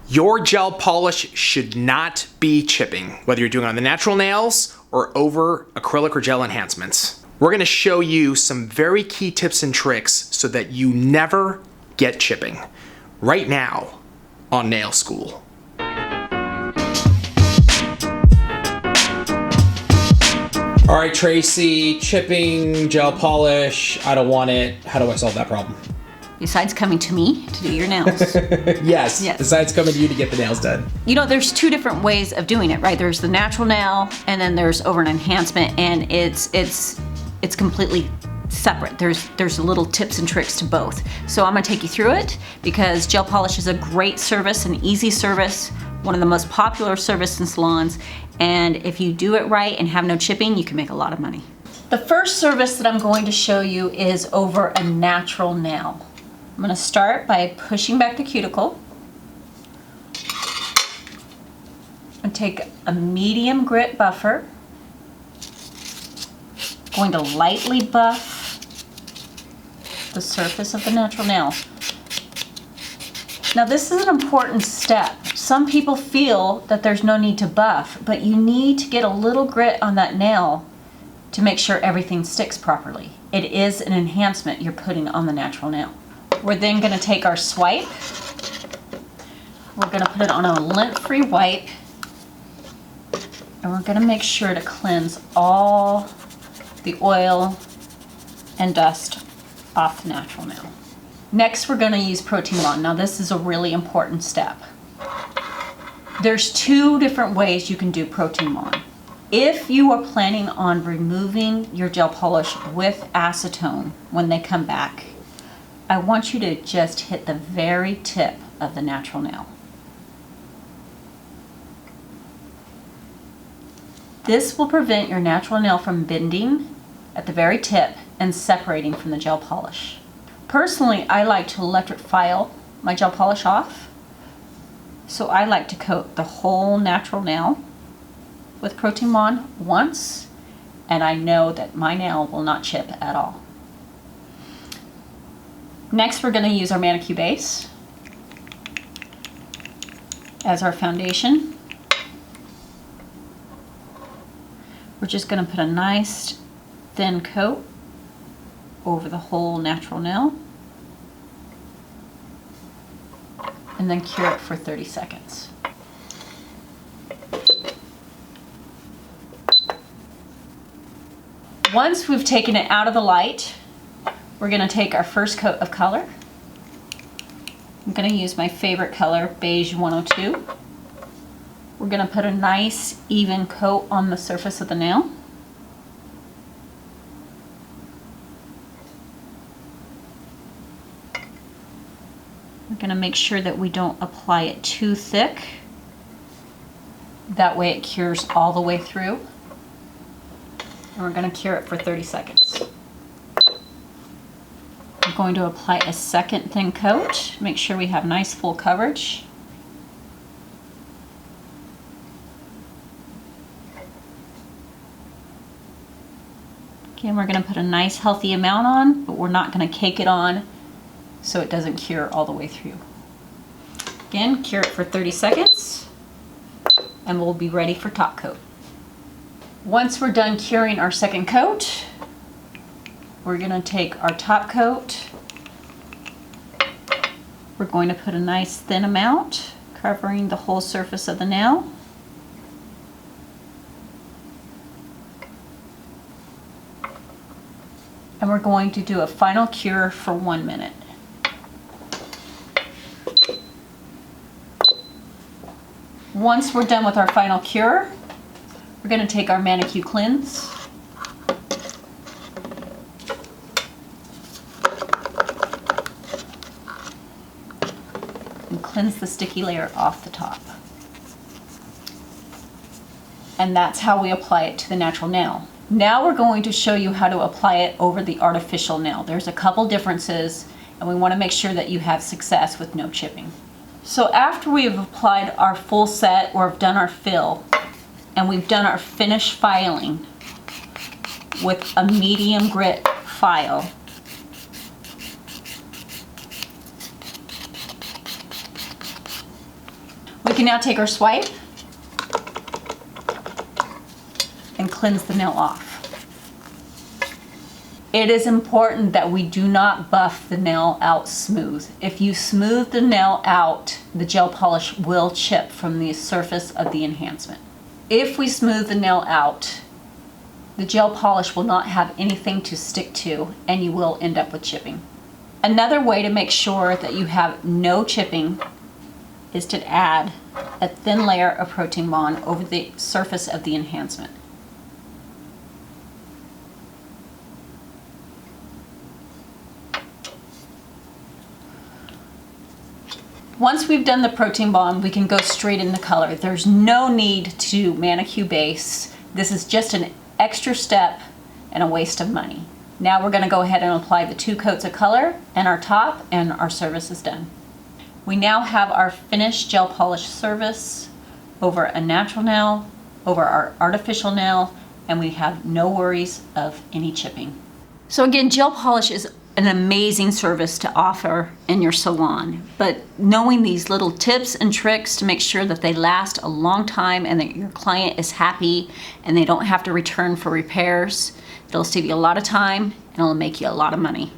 Your gel polish should not be chipping, whether you're doing it on the natural nails or over acrylic or gel enhancements. We're gonna show you some very key tips and tricks so that you never get chipping right now on Nail School. All right, Tracy, chipping, gel polish, I don't want it. How do I solve that problem? Besides coming to me to do your nails. Yes, besides coming to you to get the nails done. You know, there's two different ways of doing it, right? There's the natural nail, and then there's over an enhancement, and it's completely separate. There's little tips and tricks to both. So I'm gonna take you through it because gel polish is a great service, an easy service, one of the most popular services in salons, and if you do it right and have no chipping, you can make a lot of money. The first service that I'm going to show you is over a natural nail. I'm going to start by pushing back the cuticle and take a medium grit buffer. Going to lightly buff the surface of the natural nail. Now this is an important step. Some people feel that there's no need to buff, but you need to get a little grit on that nail to make sure everything sticks properly. It is an enhancement you're putting on the natural nail. We're then going to take our swipe. We're going to put it on a lint-free wipe, and we're going to make sure to cleanse all the oil and dust off the natural nail. Next, we're going to use Protein Bond. Now this is a really important step. There's two different ways you can do Protein Bond. If you are planning on removing your gel polish with acetone when they come back, I want you to just hit the very tip of the natural nail. This will prevent your natural nail from bending at the very tip and separating from the gel polish. Personally, I like to electric file my gel polish off, so I like to coat the whole natural nail with Protein Bond once, and I know that my nail will not chip at all. Next, we're going to use our manicure base as our foundation. We're just going to put a nice thin coat over the whole natural nail and then cure it for 30 seconds. Once we've taken it out of the light, we're going to take our first coat of color. I'm going to use my favorite color, Beige 102. We're going to put a nice even coat on the surface of the nail. We're going to make sure that we don't apply it too thick. That way it cures all the way through. And we're going to cure it for 30 seconds. I'm going to apply a second thin coat. Make sure we have nice full coverage. Again, we're going to put a nice healthy amount on, but we're not going to cake it on so it doesn't cure all the way through. Again, cure it for 30 seconds and we'll be ready for top coat. Once we're done curing our second coat, we're going to take our top coat. We're going to put a nice thin amount covering the whole surface of the nail. And we're going to do a final cure for 1 minute. Once we're done with our final cure, we're going to take our manicure cleanse. And cleanse the sticky layer off the top. And that's how we apply it to the natural nail. Now we're going to show you how to apply it over the artificial nail. There's a couple differences, and we want to make sure that you have success with no chipping. So after we've applied our full set or have done our fill, and we've done our finish filing with a medium grit file, We can now take our swipe and cleanse the nail off. It is important that we do not buff the nail out smooth. If you smooth the nail out, the gel polish will chip from the surface of the enhancement. If we smooth the nail out, the gel polish will not have anything to stick to and you will end up with chipping. Another way to make sure that you have no chipping is to add a thin layer of protein bond over the surface of the enhancement. Once we've done the protein bond, we can go straight into color. There's no need to manicure base. This is just an extra step and a waste of money. Now we're going to go ahead and apply the 2 coats of color and our top, and our service is done. We now have our finished gel polish service over a natural nail, over our artificial nail, and we have no worries of any chipping. So again, gel polish is an amazing service to offer in your salon, but knowing these little tips and tricks to make sure that they last a long time and that your client is happy and they don't have to return for repairs, it'll save you a lot of time and it'll make you a lot of money.